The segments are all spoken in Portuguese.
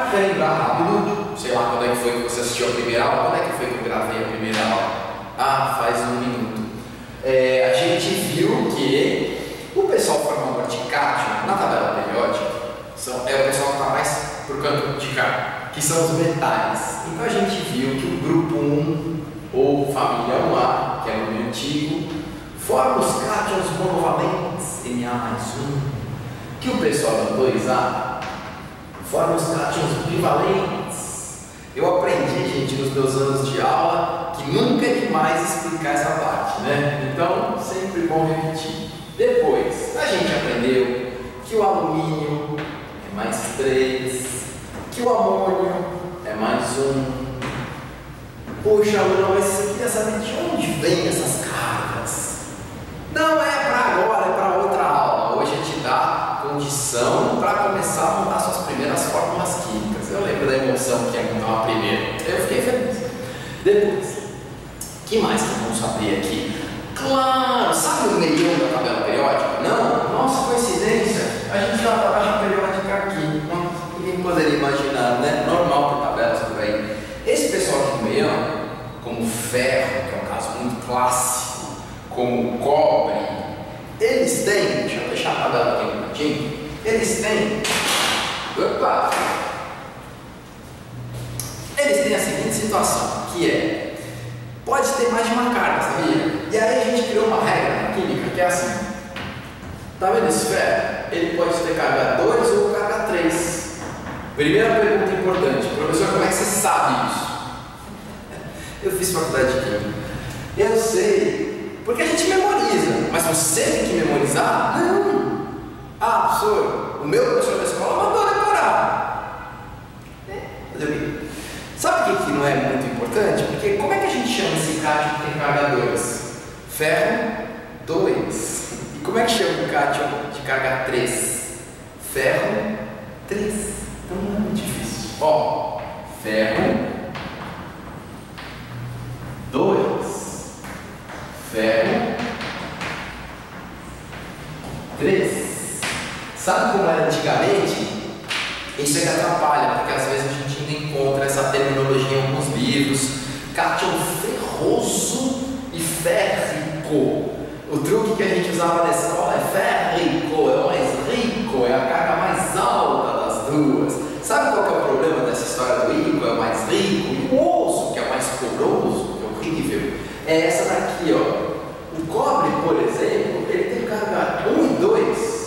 para relembrar rápido, sei lá quando é que foi que você assistiu a primeira aula, quando é que foi que eu gravei a primeira aula? Ah, faz um minuto. A gente viu que o pessoal formador de cátion na tabela periódica é o pessoal que está mais por canto de cá, que são os metais. Então a gente viu que o grupo 1, ou família 1A, que é o nome antigo, forma os cátions monovalentes, Na+1, que o pessoal do 2A forma os cátions bivalentes. Eu aprendi, gente, nos meus anos de aula, que nunca é demais explicar essa parte, né? Então, sempre bom repetir. Depois, a gente aprendeu que o alumínio é mais 3, que o amônio é mais 1. Poxa, Luna, mas você queria saber de onde vêm essas cargas? Não é para agora, é para outra aula. Hoje a gente dá condição para começar a montar suas primeiras fórmulas químicas. Eu lembro da emoção que é montar uma primeira. Eu fiquei feliz. Depois, o que mais que vamos saber aqui? Claro, sabe o meião da tabela periódica? Não? Nossa, coincidência, a gente já está na tabela periódica aqui. Ninguém poderia imaginar, né? Normal para tabelas por aí. Esse pessoal aqui do meião, como o ferro, que é um caso muito clássico, como o cobre, eles têm, deixa eu deixar a tabela aqui no cantinho, eles têm, eles têm a seguinte situação, que é, pode ter mais de uma carga, sabia? E aí a gente criou uma regra na química que é assim, tá vendo esse ferro? Ele pode ter carga 2 ou carga 3. Primeira pergunta importante, professor, como é que você sabe isso? Eu fiz faculdade de química. Eu sei, porque a gente memoriza, mas você tem que memorizar? Não! Ah, professor, o meu professor da escola mandou decorar. Fazer o quê? Sabe o que não é muito importante? Porque como é que a gente chama esse cátion que tem carga 2? Ferro 2. E como é que chama o cátion de carga 3? Ferro 3. Então não é muito difícil. Ó, ferro 2, ferro 3. Sabe como era antigamente? Isso é que atrapalha, porque às vezes a gente ainda encontra essa terminologia em alguns livros. Cátion ferroso e férrico. O truque que a gente usava na escola é férrico, é o mais rico, é a carga mais alta das duas. Sabe qual que é o problema dessa história do rico? É o mais rico, e o osso, que é o mais poroso, que é horrível, é essa daqui, ó. O cobre, por exemplo, ele tem carga 1 e 2.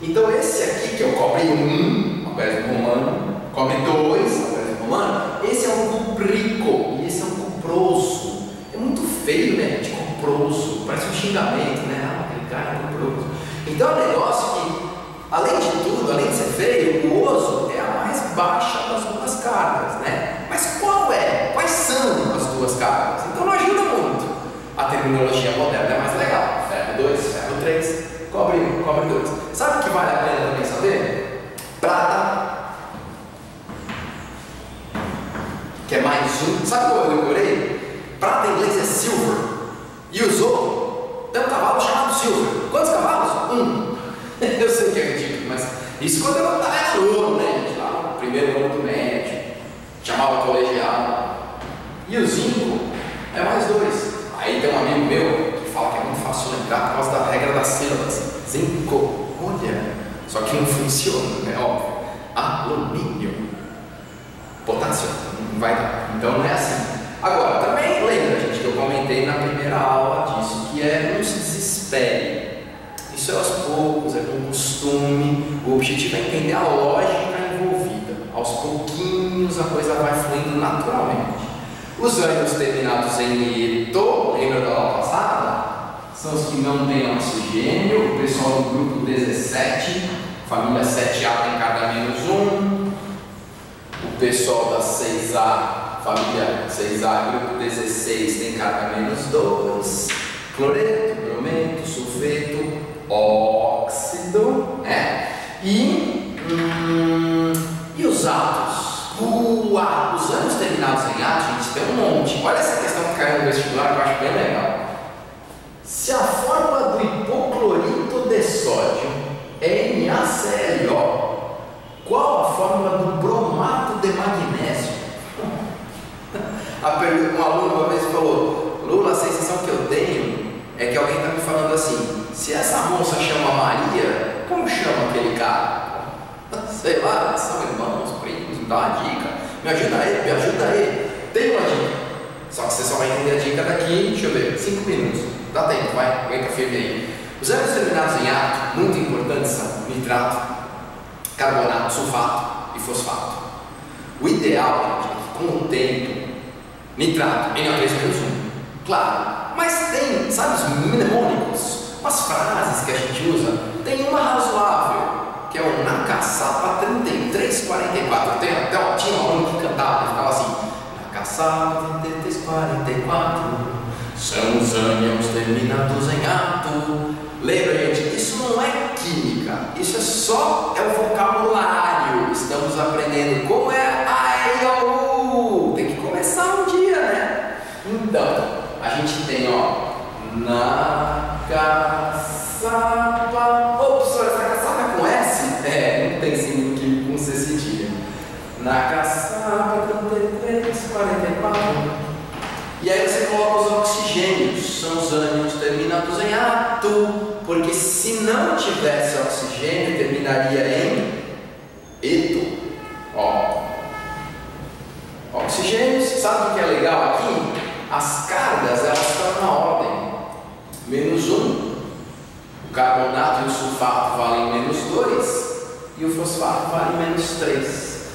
Então esse aqui, que é o cobre 1, ao invés do romano, cobre 2, ao invés do romano, esse é um cuprico e esse é um cuproso. É muito feio, né? De cuproso, parece um xingamento, né? Ah, aquele cara é cuproso. Então é um negócio que, além de tudo, além de ser feio, o osso é a mais baixa das duas cargas, né? Mas qual é? Quais são as duas cargas? Então não ajuda muito. A terminologia moderna é mais legal. Ferro 2, ferro 3, cobre 1, cobre 2. Sabe o que vale a pena também saber? Prata, que é mais 1. Sabe como eu decorei? Prata em inglês é silver. E usou, tem um cavalo chamado silver. Quantos cavalos? 1. Eu sei que é ridículo, mas isso quando eu estava aluno, né, gente? Lá no primeiro ano do médio, chamava colegial. E o zinco é mais 2. Aí tem um amigo meu que fala que é muito fácil lembrar por causa da regra das sílabas. Zinco, olha, só que não funciona, né? Óbvio. Alumínio, potássio, não vai dar. Então não é assim. Agora, também lembra, gente, que eu comentei na primeira aula disso, que é não se desespere. Isso é aos poucos, é com costume. O objetivo é entender a lógica envolvida. Aos pouquinhos a coisa vai fluindo naturalmente. Os ânions terminados em eto, lembra da aula passada? São os que não têm oxigênio. O pessoal do grupo 17, família 7A tem carga -1. O pessoal da 6A, família 6A, grupo 16 tem carga -2. Cloreto, brometo, sulfeto, óxido, né? E os átomos? Os ânions terminados em ato, gente, tem um monte. Olha essa questão que caiu no vestibular que eu acho bem legal. Se a fórmula do hipoclorito de sódio é NaClO, qual a fórmula do bromato de Um aluno uma vez falou: Lula, a sensação que eu tenho é que alguém está me falando assim: se essa moça chama Maria, como chama aquele cara? Sei lá, são irmãos, primos, me dá uma dica, me ajuda aí, me ajuda aí. Tem uma dica, só que você só vai entender a dica daqui, deixa eu ver, 5 minutos. Dá tempo, vai, aguenta firme aí. Os erros terminados em ato, muito importantes, são nitrato, carbonato, sulfato e fosfato. O ideal, gente, com o tempo, nitrato, NO3-1, claro, mas tem, sabe, os mnemônicos, umas frases que a gente usa, tem uma razoável, que é o na caçapa 3344. Tinha um aluno que cantava, ele ficava assim: na caçapa 3344, são os ânions terminados em ato. Lembra, gente, isso não é química, isso é o vocabulário. Estamos aprendendo como é a EIOU. Tem que começar um dia, né? Então, a gente tem, ó, na caçapa. Ô, professor, essa caçapa é com S? Não tem símbolo químico com C cedilha. Na caçapa 3344. E aí você coloca os oxigênios, são os ânions terminados em ato, porque se não tivesse oxigênio, terminaria em eto. Ó, oxigênios, sabe o que é legal aqui? As cargas, elas estão na ordem. -1, o carbonato e o sulfato valem -2 e o fosfato vale -3.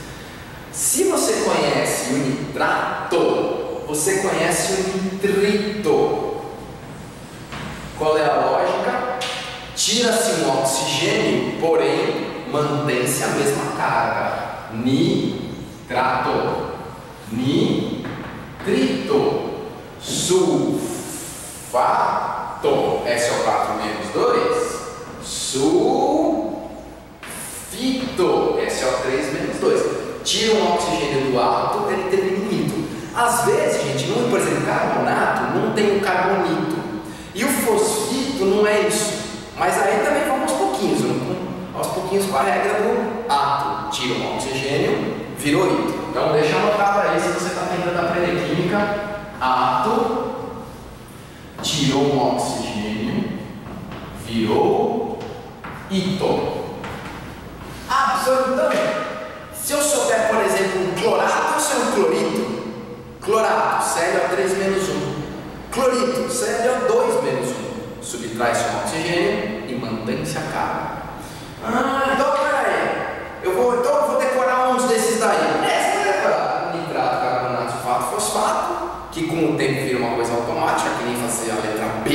Se você conhece o nitrato, você conhece o nitrito. Qual é a lógica? Tira-se um oxigênio, porém mantém-se a mesma carga. Nitrato, nitrito, sulfato, SO4-2, sulfito, SO3-2. Tira um oxigênio do ato, ele termina em nitro. Às vezes, gente, por exemplo, carbonato não tem o carbonito. E o fosfito não é isso. Mas aí também vamos aos pouquinhos. Aos pouquinhos com a regra do ato. Tira um oxigênio, virou nitro. Então deixa anotado aí se você está tentando aprender química. Ato, tirou um oxigênio, virou ito. Ah, professor, então, se eu souber, por exemplo, um clorato ou se é um clorito? Clorato, ClO3-1. Clorito, ClO2-1. Subtrai-se um oxigênio e mantém-se a carga. Então peraí, eu vou decorar uns desses daí. Você vai decorar nitrato, carbonato, sulfato, fosfato, que com o tempo vira uma coisa automática, que nem fazer a letra B,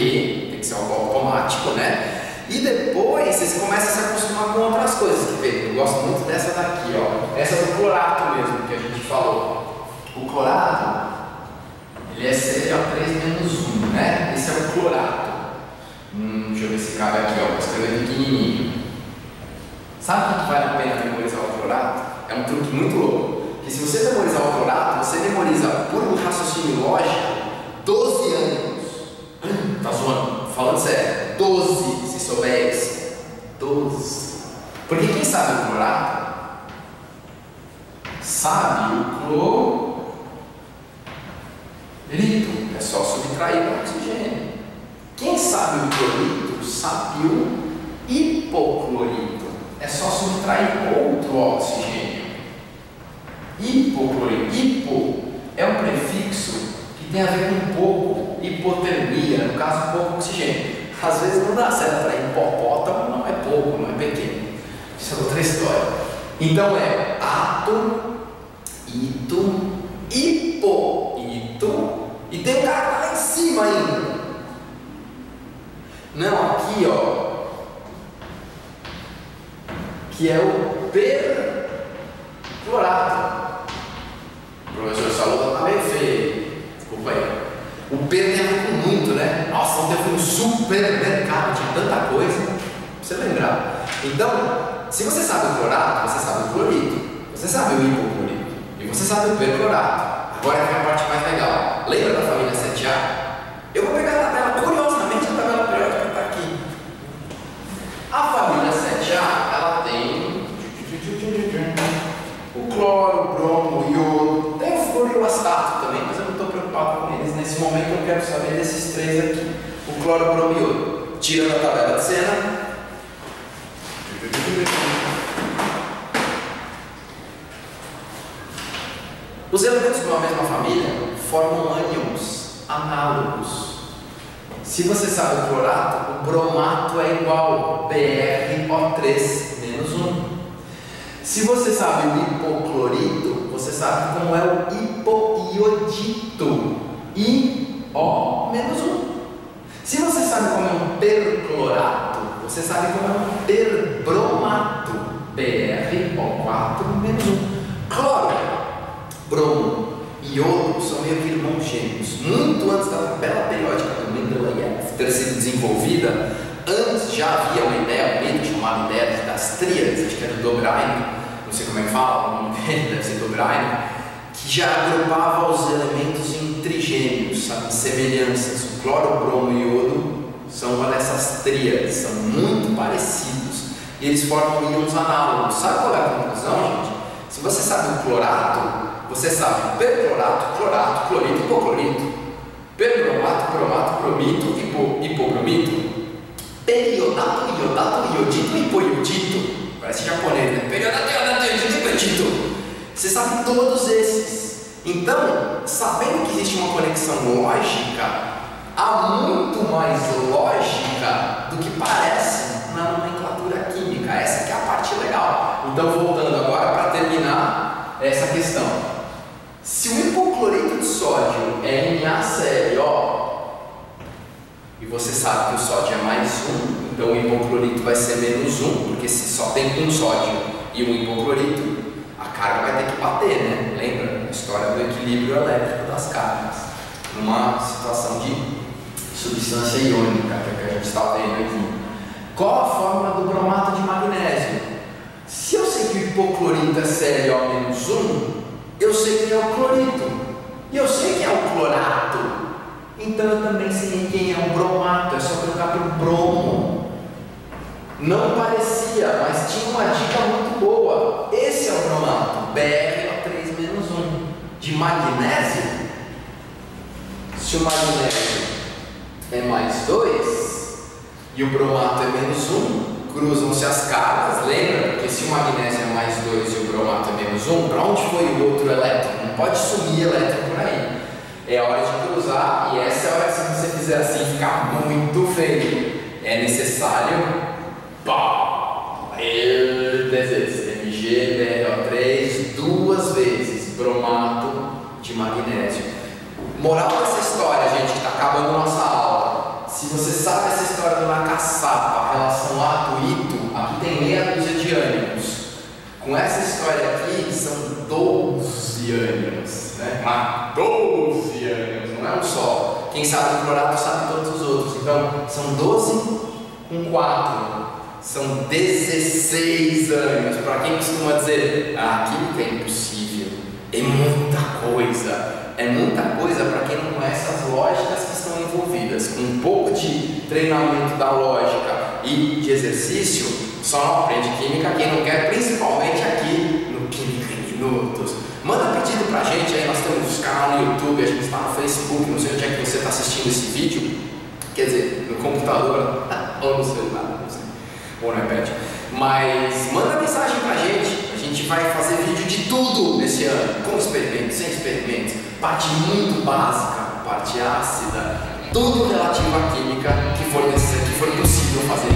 tem que ser algo automático, né? E depois vocês começam a se acostumar com outras coisas. Eu gosto muito dessa daqui, ó. Essa é do clorato mesmo, que a gente falou. O clorato, ele é ClO3-1, né? Esse é o clorato. Deixa eu ver se cabe aqui, ó. Vou escrever pequenininho. Sabe o que vale a pena memorizar o clorato? É um truque muito louco. Que se você memorizar o clorato, você memoriza por um raciocínio lógico 12 anos. Tá zoando? Falando sério. 12, se souber isso. 12. Porque quem sabe o clorato sabe o clorito. É só subtrair o oxigênio. Quem sabe o clorito sabe o hipoclorito. É só subtrair outro oxigênio. Hipoclorito. Hipo é um prefixo que tem a ver com pouco, hipotermia, no caso pouco oxigênio. Às vezes não dá certo para hipopótamo, não é pouco, não é pequeno. Isso é outra história. Então é ato, ito, hipo, ito, e tem um cara lá em cima ainda. Não, aqui ó, que é o perclorato. O professor Saluda tá meio feio, desculpa aí. O per tem a ver com muito, né? Nossa, ontem eu fui no supermercado, tinha tanta coisa, pra você lembrar. Então, se você sabe o clorato, você sabe o clorito, você sabe o hipoclorito e você sabe o perclorato. Agora vem a parte mais legal. Lembra da família 7A? Eu vou pegar a tabela, curiosamente a tabela periódica está aqui. A família 7A, ela tem o cloro, o bromo, o iodo, tem o fluoroaceto também, mas eu não estou desses três aqui. O cloro, bromo e iodo. Tira da tabela de Cena. Os elementos de uma mesma família formam ânions análogos. Se você sabe o clorato, o bromato é igual BrO3-1. Se você sabe o hipoclorito, você sabe como é o hipoiodito, IO-1. Se você sabe como é um perclorato, você sabe como é um perbromato, BrO4-1. Cloro, bromo e iodo são meio que irmãos gêmeos. Muito antes da tabela periódica do Mendeleev ter sido desenvolvida, antes já havia uma ideia, um mito chamado ideia das tríades, acho que é do Dobrine, não sei como é que fala, o nome dele deve ser Dobrine, que já agrupava os elementos em trigêmeos, sabe, semelhanças. O cloro, bromo e iodo são uma dessas tríades, são muito parecidos e eles formam íons análogos. Sabe qual é a conclusão, gente? Se você sabe o clorato, você sabe perclorato, clorato, clorito, hipoclorito, perbromato, bromato, bromito, hipobromito, periodato, iodato, iodito, hipoiodito. Parece japonês, né? Periodato, iodato, iodito, hipoiodito. Você sabe todos esses. Então, sabendo que existe uma conexão lógica, há muito mais lógica do que parece na nomenclatura química. Essa que é a parte legal. Então, voltando agora para terminar essa questão. Se o hipoclorito de sódio é NaClO e você sabe que o sódio é +1, então o hipoclorito vai ser -1, porque se só tem um sódio e um hipoclorito, a carga vai ter que bater, né? Lembra a história do equilíbrio elétrico das cargas, numa situação de substância iônica, que é o que a gente está vendo aqui. Qual a fórmula do bromato de magnésio? Se eu sei que o hipoclorito é ClO-1, eu sei quem é o clorito, e eu sei quem é o clorato, então eu também sei quem é o bromato, é só trocar por bromo. Não parecia, mas tinha uma dica muito boa. Esse é o bromato, BrO3-1, de magnésio. Se o magnésio é +2 e o bromato é -1, cruzam-se as cargas, lembra? Porque se o magnésio é +2 e o bromato é -1, para onde foi o outro elétron? Não pode sumir elétron por aí. É hora de cruzar, e essa é a hora que, se você fizer assim, ficar muito feio. É necessário MgBrO3 2 vezes, bromato de magnésio. Moral dessa história, gente, que está acabando nossa aula. Se você sabe essa história do Nakassapa, a relação ato-ito, aqui tem meia dúzia de ânions. Com essa história aqui, são 12 ânions, né? 12 ânions, não é um só. Quem sabe o clorato sabe todos os outros. Então, são 12 com 4. São 16 ânions. Para quem costuma dizer, química é impossível. É muita coisa. É muita coisa para quem não conhece as lógicas que estão envolvidas. Com um pouco de treinamento da lógica e de exercício, só não aprende química quem não quer, principalmente aqui no Química em Minutos. Manda pedido pra gente aí, nós temos canal no YouTube, a gente está no Facebook, não sei onde é que você está assistindo esse vídeo, quer dizer, no computador ou no celular, não sei, ou no iPad. Mas manda mensagem pra gente, a gente vai fazer vídeo de tudo nesse ano, com experimentos, sem experimentos, parte muito básica, parte ácida, tudo relativo à química que for possível fazer.